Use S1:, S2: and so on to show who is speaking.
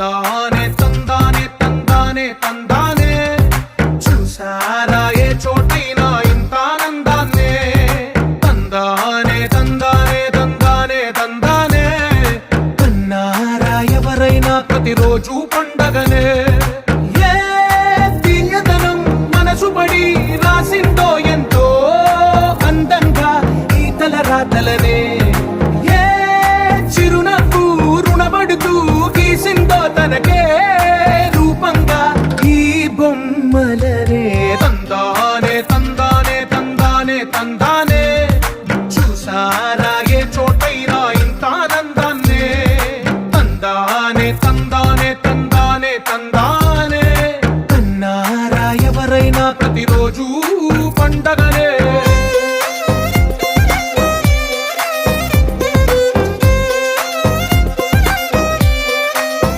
S1: తందానే తందానే తందానే తందానే చూసారా ఏ చోటైనా ఇంత ఆనందాన్నే తందానే తందానే తందానే తందానే కన్నారా ఎవరైనా ప్రతిరోజు పండగనే ఏ తీయదనం మనసు పడి రాసిందో ఎంతో అందంగా ఈ తల రాతలనే ఏ చిరునవ్వు రుణపడుతూ గీసిందో తనకే రూపంగా ఈ బొమ్మలనే తందానే తందానే తందానే తందానే చూసారా ఏ చోటైనా ఇంత ఆనందాన్నే తందానే తందానే తందానే తందానే